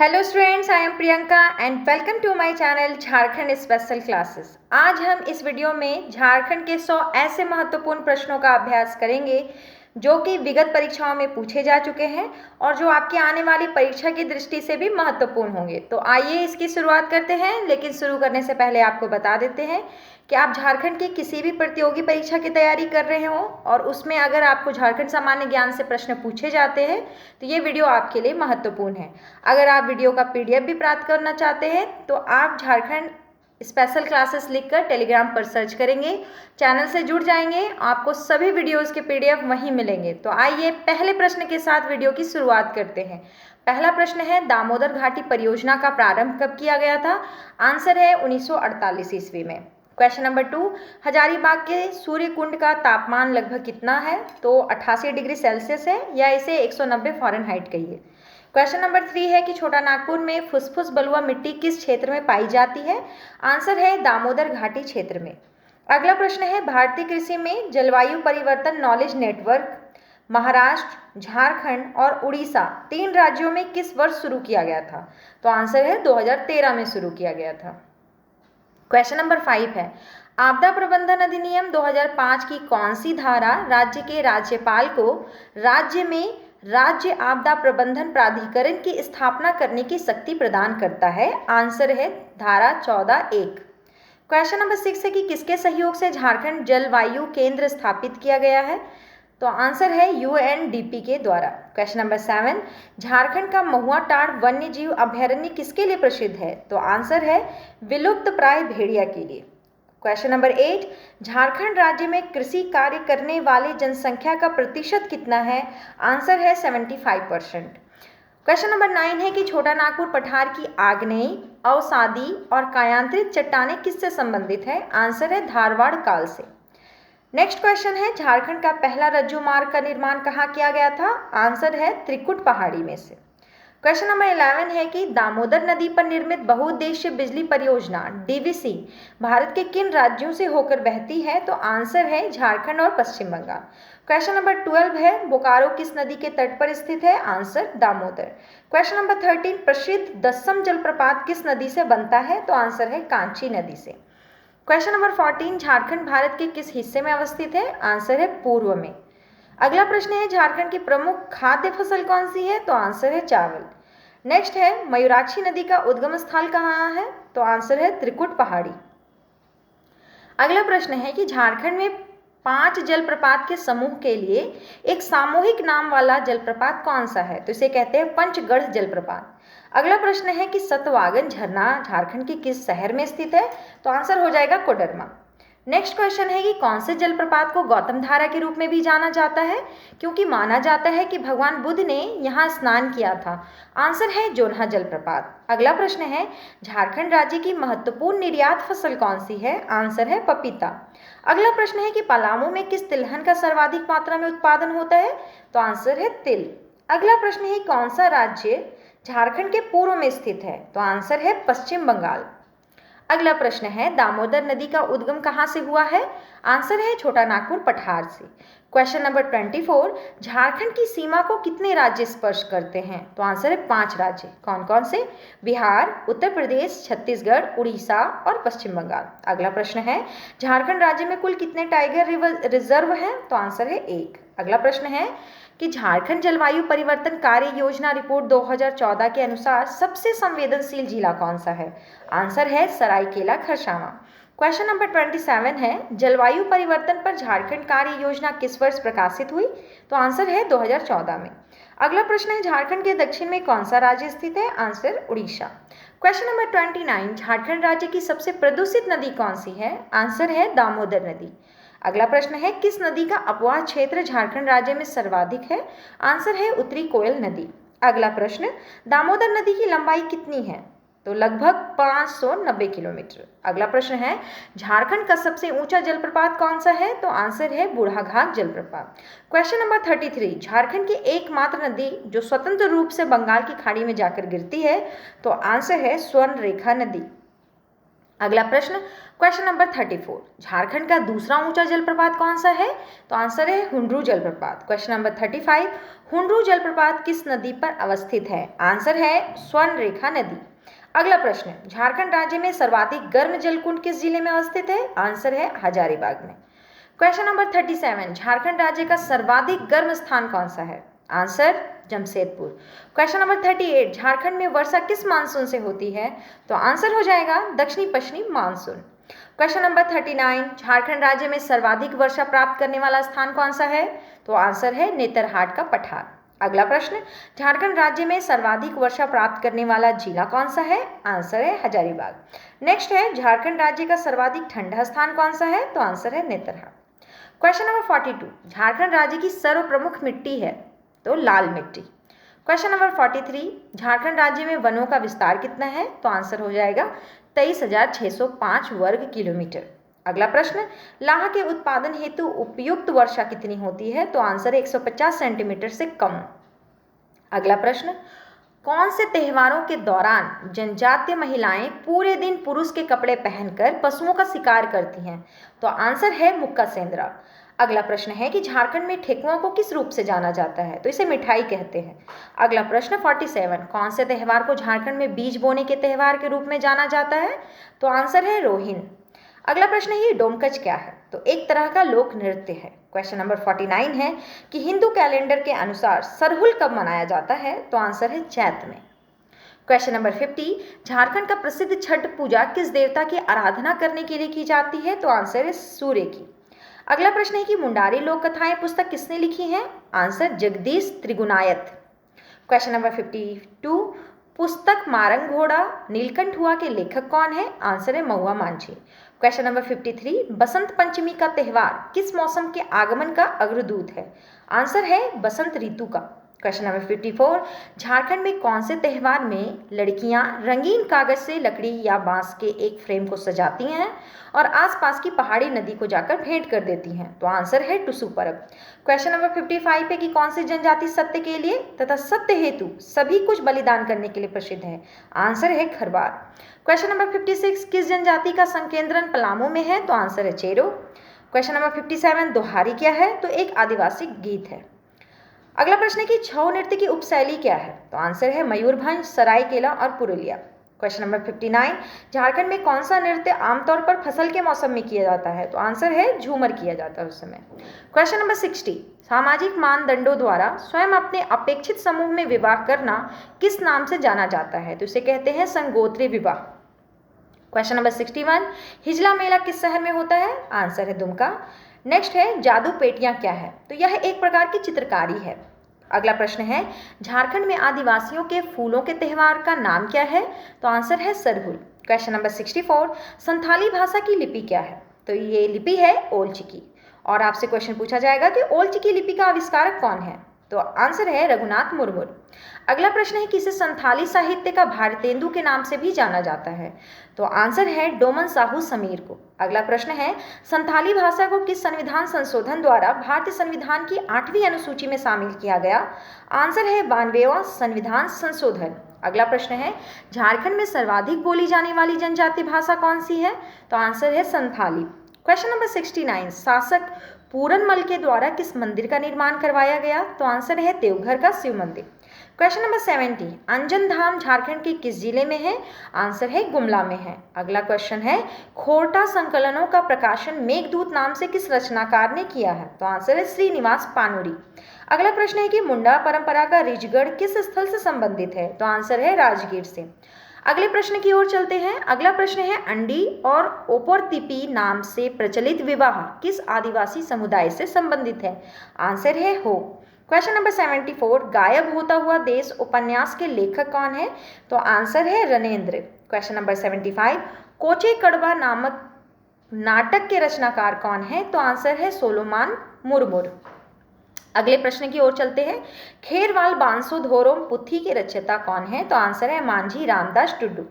Hello students, I am Priyanka and welcome to my channel Jharkhand special classes. आज हम इस video में झारखंड के 100 ऐसे महत्वपूर्ण प्रश्नों का अभ्यास करेंगे जो कि विगत परीक्षाओं में पूछे जा चुके हैं और जो आपकी आने वाली परीक्षा की दृष्टि से भी महत्वपूर्ण होंगे। तो आइए इसकी शुरुआत करते हैं, लेकिन शुरू करने से पहले आपको बता देते हैं कि आप झारखंड की किसी भी प्रतियोगी परीक्षा की तैयारी कर रहे हो और उसमें अगर आपको झारखंड सामान्य ज्ञान से प्रश्न पूछे जाते हैं तो ये वीडियो आपके लिए महत्वपूर्ण है। अगर आप वीडियो का PDF भी प्राप्त करना चाहते हैं तो आप झारखंड स्पेशल क्लासेस लिखकर टेलीग्राम पर सर्च करेंगे, चैनल से जुड़ जाएंगे, आपको सभी वीडियोस के PDF वहीं मिलेंगे। तो आइए पहले प्रश्न के साथ वीडियो की शुरुआत करते हैं। पहला प्रश्न है, दामोदर घाटी परियोजना का प्रारंभ कब किया गया था? आंसर है 1948 ईस्वी में। क्वेश्चन नंबर 2, हजारीबाग के सूर्य कुंड का तापमान लगभग कितना है? तो 88 डिग्री सेल्सियस है या इसे 190 फ़ारेनहाइट कहिए। क्वेश्चन नंबर 3 है कि छोटा नागपुर में फुसफुस बलुआ मिट्टी किस क्षेत्र में पाई जाती है? आंसर है दामोदर घाटी क्षेत्र में। अगला प्रश्न है, भारतीय कृषि में जलवायु परिवर्तन नॉलेज नेटवर्क महाराष्ट्र, झारखंड और उड़ीसा 3 राज्यों में किस वर्ष शुरू किया गया था? तो आंसर है 2013 में शुरू किया गया था। क्वेश्चन नंबर 5 है, आपदा प्रबंधन अधिनियम 2005 की कौन सी धारा राज्य के राज्यपाल को राज्य में राज्य आपदा प्रबंधन प्राधिकरण की स्थापना करने की शक्ति प्रदान करता है? आंसर है धारा 14(1). क्वेश्चन नंबर 6 है कि किसके सहयोग से झारखंड जलवायु केंद्र स्थापित किया गया है? तो आंसर है UNDP के द्वारा। क्वेश्चन नंबर 7, झारखंड का महुआ टाड़ वन्य जीव अभयारण्य किसके लिए प्रसिद्ध है? तो आंसर है विलुप्त प्राय भेड़िया के लिए। क्वेश्चन नंबर 8, झारखंड राज्य में कृषि कार्य करने वाले जनसंख्या का प्रतिशत कितना है? आंसर है 75%। क्वेश्चन नंबर 9 है कि छोटा नागपुर पठार की आग्नेयी, अवसादी और कायांतरित चट्टानें किससे संबंधित है? आंसर है धारवाड़ काल से। नेक्स्ट क्वेश्चन है, झारखंड का पहला रज्जू मार्ग का निर्माण कहाँ किया गया था? आंसर है त्रिकुट पहाड़ी में से। क्वेश्चन नंबर 11 है कि दामोदर नदी पर निर्मित बहुउद्देशीय बिजली परियोजना DVC भारत के किन राज्यों से होकर बहती है? तो आंसर है झारखंड और पश्चिम बंगाल। क्वेश्चन नंबर 12 है, बोकारो किस नदी के तट पर स्थित है? आंसर दामोदर। क्वेश्चन नंबर 13, प्रसिद्ध दस्सम जलप्रपात किस नदी से बनता है? तो आंसर है कांची नदी से। क्वेश्चन नंबर 14, झारखंड भारत के किस हिस्से में अवस्थित है? आंसर है पूर्व में। अगला प्रश्न है, झारखंड की प्रमुख खाद्य फसल कौन सी है? तो आंसर है चावल। नेक्स्ट है, मयूराक्षी नदी का उद्गम स्थल कहाँ है? तो आंसर है त्रिकुट पहाड़ी। अगला प्रश्न है कि झारखंड में 5 जलप्रपात के समूह के लिए एक सामूहिक नाम वाला जलप्रपात कौन सा है? तो इसे कहते हैं पंचगढ़ जलप्रपात। अगला प्रश्न है कि सतवागन झरना झारखंड के किस शहर में स्थित है? तो आंसर हो जाएगा कोडरमा। नेक्स्ट क्वेश्चन है कि कौन से जलप्रपात को गौतम धारा के रूप में भी जाना जाता है, क्योंकि माना जाता है कि भगवान बुद्ध ने यहाँ स्नान किया था? आंसर है जोन्हा जलप्रपात। अगला प्रश्न है, झारखंड राज्य की महत्वपूर्ण निर्यात फसल कौन सी है? आंसर है पपीता। अगला प्रश्न है कि पलामू में किस तिलहन का सर्वाधिक मात्रा में उत्पादन होता है? तो आंसर है तिल। अगला प्रश्न है, कौन सा राज्य झारखंड के पूर्व में स्थित है? तो आंसर है पश्चिम बंगाल। अगला प्रश्न है, दामोदर नदी का उद्गम कहाँ से हुआ है? आंसर है छोटा नागपुर पठार से। क्वेश्चन नंबर 24, झारखंड की सीमा को कितने राज्य स्पर्श करते हैं? तो आंसर है 5 राज्य। कौन कौन से? बिहार, उत्तर प्रदेश, छत्तीसगढ़, उड़ीसा और पश्चिम बंगाल। अगला प्रश्न है, झारखंड राज्य में कुल कितने टाइगर रिजर्व हैं? तो आंसर है 1। अगला प्रश्न है कि झारखंड जलवायु परिवर्तन कार्य योजना रिपोर्ट 2014 के अनुसार सबसे संवेदनशील जिला कौन सा है? आंसर है सरायकेला खरसावां। क्वेश्चन नंबर 27 है, जलवायु परिवर्तन पर झारखंड कार्य योजना किस वर्ष प्रकाशित हुई? तो आंसर है 2014 में। अगला प्रश्न है, झारखंड के दक्षिण में कौन सा राज्य स्थित है? Answer Orissa. Question number 29, Jharkhand राज्य की सबसे प्रदूषित नदी कौन सी है? आंसर है दामोदर नदी। अगला प्रश्न है, किस नदी का अपवाह क्षेत्र झारखंड राज्य में सर्वाधिक है? आंसर है उत्तरी कोयल नदी। अगला प्रश्न, दामोदर नदी की लंबाई कितनी है? तो लगभग 590 किलोमीटर। अगला प्रश्न है, झारखंड का सबसे ऊंचा जलप्रपात कौन सा है? तो आंसर है बूढ़ाघाट जलप्रपात। क्वेश्चन नंबर 33, झारखंड की एकमात्र नदी जो स्वतंत्र रूप से बंगाल की खाड़ी में जाकर गिरती है? तो आंसर है स्वर्ण रेखा नदी। अगला प्रश्न क्वेश्चन नंबर 34, झारखंड का दूसरा ऊंचा जलप्रपात कौन सा है? तो आंसर है हुंड्रू जलप्रपात। क्वेश्चन नंबर 35, हुंड्रू जलप्रपात किस नदी पर अवस्थित है? आंसर है स्वर्णरेखा नदी। अगला प्रश्न, झारखंड राज्य में सर्वाधिक गर्म जलकुंड किस जिले में अवस्थित है? आंसर है हजारीबाग में। क्वेश्चन नंबर 37, झारखंड राज्य का सर्वाधिक गर्म स्थान कौन सा है? Answer Jamshedpur. Question number 38, Jharkhand में वर्षा किस मानसून से होती है? तो आंसर हो जाएगा दक्षिणी पश्चिमी मानसून। क्वेश्चन नंबर 39, झारखंड राज्य में सर्वाधिक वर्षा प्राप्त करने वाला स्थान कौन सा है? तो आंसर है नेतरहाट का पठार। अगला प्रश्न, झारखंड राज्य में सर्वाधिक वर्षा प्राप्त करने वाला जिला कौन सा है? आंसर है हजारीबाग। नेक्स्ट है, झारखंड राज्य का सर्वाधिक ठंडा स्थान कौन सा है? तो आंसर है नेतरहाट। क्वेश्चन नंबर 42, झारखंड राज्य की सर्व प्रमुख मिट्टी है? तो लाल मिट्टी। क्वेश्चन नंबर 43, झारखंड राज्य में वनों का विस्तार कितना है? तो आंसर हो जाएगा 23,605 वर्ग किलोमीटर। अगला प्रश्न, लाह के उत्पादन हेतु उपयुक्त वर्षा कितनी होती है? तो आंसर है 150 सेंटीमीटर से कम। अगला प्रश्न, कौन से त्योहारों के दौरान जनजातीय महिलाएं पूरे दिन पुरुष के कपड़े पहनकर पशुओं का शिकार करती हैं? तो आंसर है मुक्का सेंद्रा। अगला प्रश्न है कि झारखंड में ठेकुआ को किस रूप से जाना जाता है? तो इसे मिठाई कहते हैं। अगला प्रश्न 47, कौन से त्यौहार को झारखंड में बीज बोने के त्यौहार के रूप में जाना जाता है? तो आंसर है रोहिन। अगला प्रश्न है डोमकच क्या है? तो एक तरह का लोक नृत्य है। क्वेश्चन नंबर 49 है कि हिंदू कैलेंडर के अनुसार सरहुल कब मनाया जाता है? तो आंसर है चैत में। क्वेश्चन नंबर 50, झारखंड का प्रसिद्ध छठ पूजा किस देवता की आराधना करने के लिए की जाती है? तो आंसर है सूर्य की। अगला प्रश्न है कि मुंडारी लोक कथाएं पुस्तक किसने लिखी है? Answer Jagdish Trigunayat. Question number 52, पुस्तक मारंग घोड़ा नीलकंठ हुआ के लेखक कौन है? आंसर है महुआ मांझी। क्वेश्चन नंबर 53, बसंत पंचमी का त्यौहार किस मौसम के आगमन का अग्रदूत है? आंसर है बसंत ऋतु का। क्वेश्चन नंबर 54, झारखंड में कौन से त्यौहार में लड़कियां रंगीन कागज से लकड़ी या बांस के एक फ्रेम को सजाती हैं और आसपास की पहाड़ी नदी को जाकर भेंट कर देती हैं? तो आंसर है टुसु पर्व। क्वेश्चन नंबर 55 है कि कौन सी जनजाति सत्य के लिए तथा सत्य हेतु सभी कुछ बलिदान करने के लिए प्रसिद्ध है? आंसर है खरवार। क्वेश्चन नंबर 56, किस जनजाति का संकेंद्रण पलामू में है? तो आंसर है चेरो। क्वेश्चन नंबर 57, दोहारी क्या है? तो एक आदिवासी गीत है। अगला प्रश्न है कि छऊ नृत्य की उपशैली क्या है? तो आंसर है मयूरभंज, सरायकेला और पुरुलिया। क्वेश्चन नंबर 59, झारखंड में कौन सा नृत्य आमतौर पर फसल के मौसम में किया जाता है? तो आंसर है झूमर किया जाता है उस समय। क्वेश्चन नंबर 60, सामाजिक मानदंडों द्वारा स्वयं अपने अपेक्षित समूह में विवाह करना किस नाम से जाना जाता है? तो इसे कहते हैं संगोत्रीय विवाह। क्वेश्चन नंबर 61, हिजला मेला किस शहर में होता है? आंसर है दुमका। नेक्स्ट है जादू पेटियां क्या है? तो यह एक प्रकार की चित्रकारी है। अगला प्रश्न है, झारखंड में आदिवासियों के फूलों के त्यौहार का नाम क्या है? तो आंसर है सरहुल। क्वेश्चन नंबर 64, संथाली भाषा की लिपि क्या है? तो ये लिपि है ओल चिकी। और आपसे क्वेश्चन पूछा जाएगा कि ओल चिकी लिपि का आविष्कारक कौन है? तो आंसर है रघुनाथ मुर्मू। अगला प्रश्न है, किसे संथाली साहित्य का भारतेंदु के नाम से भी जाना जाता है? तो आंसर है डोमन साहू समीर को। अगला प्रश्न है, संथाली भाषा को किस संविधान संशोधन द्वारा भारतीय संविधान की 8वीं अनुसूची में शामिल किया गया? आंसर है 92वां संविधान संशोधन। अगला प्रश्न है, झारखंड में सर्वाधिक बोली जाने वाली जनजातीय भाषा कौन सी है? तो आंसर है संथाली। क्वेश्चन नंबर 69, शासक पूरनमल के द्वारा किस मंदिर का निर्माण करवाया गया? तो आंसर है देवघर का शिव मंदिर। क्वेश्चन नंबर 70, अंजन धाम झारखंड के किस जिले में है? आंसर है गुमला में है। अगला क्वेश्चन है, खोरटा संकलनों का प्रकाशन मेघदूत नाम से किस रचनाकार ने किया है? तो आंसर है श्रीनिवास पानुरी। अगला प्रश्न है कि मुंडा परंपरा का रिजगढ़ किस स्थल से संबंधित है? तो आंसर है राजगीर से। अगले प्रश्न की ओर चलते हैं। अगला प्रश्न है, अंडी और ओपोरतिपी नाम से प्रचलित विवाह किस आदिवासी समुदाय से संबंधित है? आंसर है हो। क्वेश्चन नंबर 74, गायब होता हुआ देश उपन्यास के लेखक कौन है? तो आंसर है रनेंद्र। क्वेश्चन नंबर 75, कोचे कड़वा नामक नाटक के रचनाकार कौन है? तो आंसर है सोलोमान मुर्मुर। अगले प्रश्न की ओर चलते हैं, खेरवाल बांसो धोरोम पुथी के रचयिता कौन है? तो आंसर है मांझी रामदास टुडू।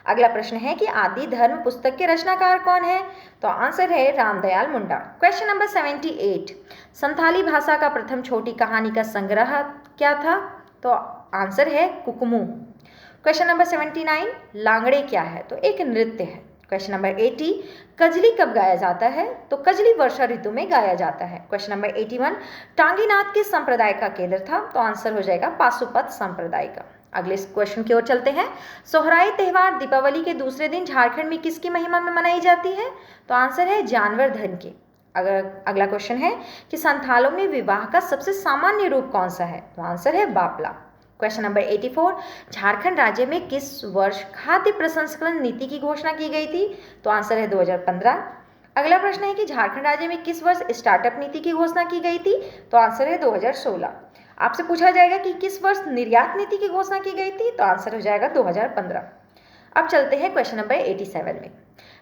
अगला प्रश्न है कि आदि धर्म पुस्तक के रचनाकार कौन है? तो आंसर है रामदयाल मुंडा। क्वेश्चन नंबर 78, संथाली भाषा का प्रथम छोटी कहानी का संग्रह क्या था? तो आंसर है कुकमू। क्वेश्चन नंबर 79, लांगड़े क्या है? तो एक नृत्य है। क्वेश्चन नंबर 80, कजली कब गाया जाता है? तो कजली वर्षा ऋतु में गाया जाता है। क्वेश्चन नंबर 81, टांगीनाथ किस संप्रदाय का केंद्र था? तो आंसर हो जाएगा पाशुपत संप्रदाय का। अगले क्वेश्चन की ओर चलते हैं। सोहराई त्यौहार दीपावली के दूसरे दिन झारखंड में किसकी महिमा में मनाई जाती है? तो आंसर है जानवर धन की। अगला क्वेश्चन है कि संथालों में विवाह का सबसे सामान्य रूप कौन सा है? तो आंसर है बापला। क्वेश्चन नंबर 84, झारखंड राज्य में किस वर्ष खाद्य प्रसंस्करण नीति की घोषणा की गई थी? तो आंसर है 2015। अगला प्रश्न है कि झारखंड राज्य में किस वर्ष स्टार्टअप नीति की घोषणा की गई थी? तो आंसर है 2016। आपसे पूछा जाएगा कि किस वर्ष निर्यात नीति की घोषणा की गई थी? तो आंसर हो जाएगा 2015। अब चलते हैं क्वेश्चन नंबर 87 में।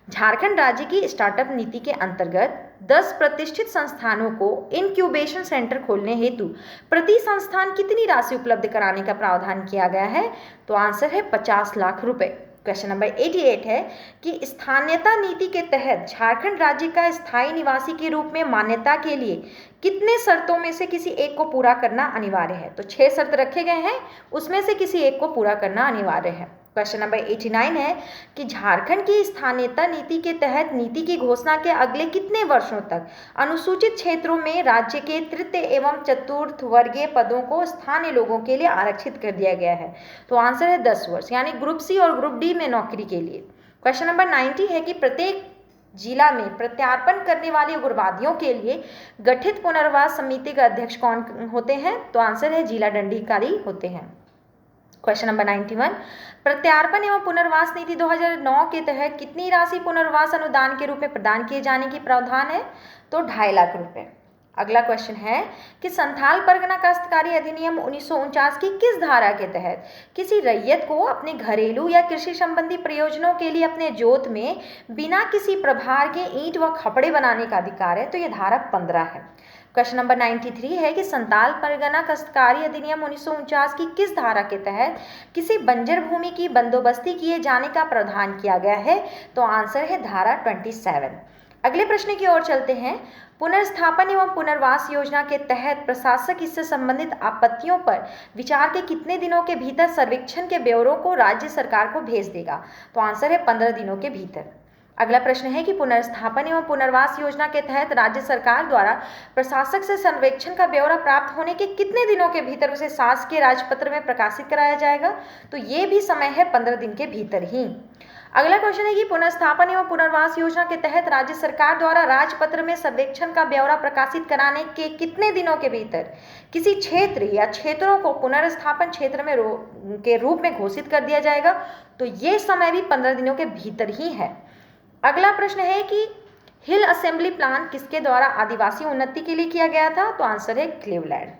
झारखंड राज्य की स्टार्टअप नीति के अंतर्गत 10 प्रतिष्ठित संस्थानों को इनक्यूबेशन सेंटर खोलने हेतु प्रति संस्थान कितनी राशि उपलब्ध कराने का प्रावधान किया गया है? तो आंसर है 50 लाख रुपए। क्वेश्चन नंबर 88 है कि स्थानीयता नीति के तहत झारखंड राज्य का स्थायी निवासी के रूप में मान्यता के लिए कितने शर्तों में से किसी एक को पूरा करना अनिवार्य है? तो 6 शर्त रखे गए हैं, उसमें से किसी एक को पूरा करना अनिवार्य है। क्वेश्चन नंबर 89 है कि झारखंड की स्थानीयता नीति के तहत नीति की घोषणा के अगले कितने वर्षों तक अनुसूचित क्षेत्रों में राज्य के तृतीय एवं चतुर्थ वर्गीय पदों को स्थानीय लोगों के लिए आरक्षित कर दिया गया है? तो आंसर है 10 वर्ष, यानी ग्रुप सी और ग्रुप डी में नौकरी के लिए। क्वेश्चन नंबर 90 है कि प्रत्येक जिला में प्रत्यार्पण करने वाले उग्रवादियों के लिए गठित पुनर्वास समिति का अध्यक्ष कौन होते हैं? तो आंसर है जिला दंडाधिकारी होते हैं। क्वेश्चन नंबर 91, प्रत्यार्पण एवं पुनर्वास नीति 2009 के तहत कितनी राशि पुनर्वास अनुदान के रूप में प्रदान किए जाने की प्रावधान है? तो 2.5 लाख रुपए। अगला क्वेश्चन है कि संथाल परगना काश्तकारी अधिनियम 1949 की किस धारा के तहत किसी रैयत को अपने घरेलू या कृषि संबंधी प्रयोजनों के लिए अपने जोत में बिना किसी प्रभार के ईंट व खपड़े बनाने का अधिकार है? तो ये धारा 15 है। क्वेश्चन नंबर 93 है कि संथाल परगना काश्तकारी अधिनियम 1949 की किस धारा के तहत किसी बंजर भूमि की बंदोबस्ती किए जाने का प्रावधान किया गया है? तो आंसर है धारा 27। अगले प्रश्न की ओर चलते हैं। पुनर्स्थापन एवं पुनर्वास योजना के तहत प्रशासक इससे संबंधित आपत्तियों पर विचार के कितने दिनों के भीतर सर्वेक्षण के ब्यौरों को राज्य सरकार को भेज देगा? तो आंसर है 15 दिनों के भीतर। अगला प्रश्न है कि पुनर्स्थापन एवं पुनर्वास योजना के तहत राज्य सरकार द्वारा प्रशासक से सर्वेक्षण का ब्यौरा प्राप्त होने के कितने दिनों के भीतर उसे शासकीय राजपत्र में प्रकाशित कराया जाएगा? तो ये भी समय है 15 दिन के भीतर ही। अगला क्वेश्चन है कि पुनर्स्थापन एवं पुनर्वास योजना के तहत राज्य सरकार द्वारा राजपत्र में सर्वेक्षण का ब्यौरा प्रकाशित कराने के कितने दिनों के भीतर किसी क्षेत्र या क्षेत्रों को पुनर्स्थापन क्षेत्र में के रूप में घोषित कर दिया जाएगा? तो ये समय भी 15 दिनों के भीतर ही है। अगला प्रश्न है कि हिल असेंबली प्लान किसके द्वारा आदिवासी उन्नति के लिए किया गया था? तो आंसर है Cleveland.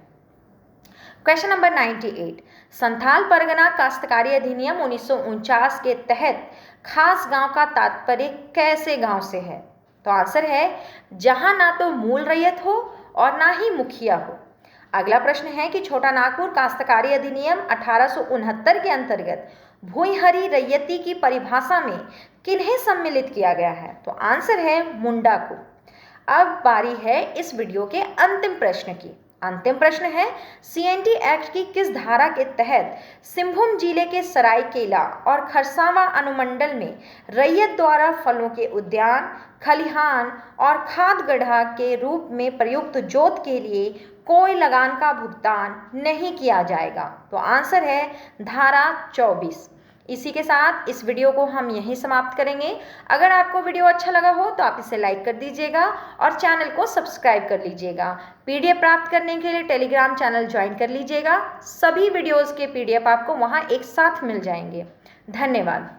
Question number 98, Santhal Pargana काश्तकारी अधिनियम 1949 के तहत खास गांव का तात्पर्य कैसे गांव से है? तो आंसर है जहां ना तो मूल रैयत हो और ना ही मुखिया हो। अगला प्रश्न है कि छोटा नागपुर काश्तकारी अधिनियम 1869 के अंतर्गत भूइंहरी रैयती की परिभाषा में किन्हें सम्मिलित किया गया है? तो आंसर है मुंडा को। अब बारी है इस वीडियो के अंतिम प्रश्न की। अंतिम प्रश्न है सीएनटी एक्ट की किस धारा के तहत सिंहभूम जिले के सरायकेला और खरसावां अनुमंडल में रैयत द्वारा फलों के उद्यान, खलिहान और खाद गड्ढा के रूप में प्रयुक्त जोत के लिए कोई लगान का भुगतान नहीं किया जाएगा? तो आंसर है धारा 24। इसी के साथ इस वीडियो को हम यहीं समाप्त करेंगे। अगर आपको वीडियो अच्छा लगा हो तो आप इसे लाइक कर दीजिएगा और चैनल को सब्सक्राइब कर लीजिएगा। पीडीएफ प्राप्त करने के लिए टेलीग्राम चैनल ज्वाइन कर लीजिएगा। सभी वीडियोज़ के पीडीएफ आपको वहाँ एक साथ मिल जाएंगे। धन्यवाद।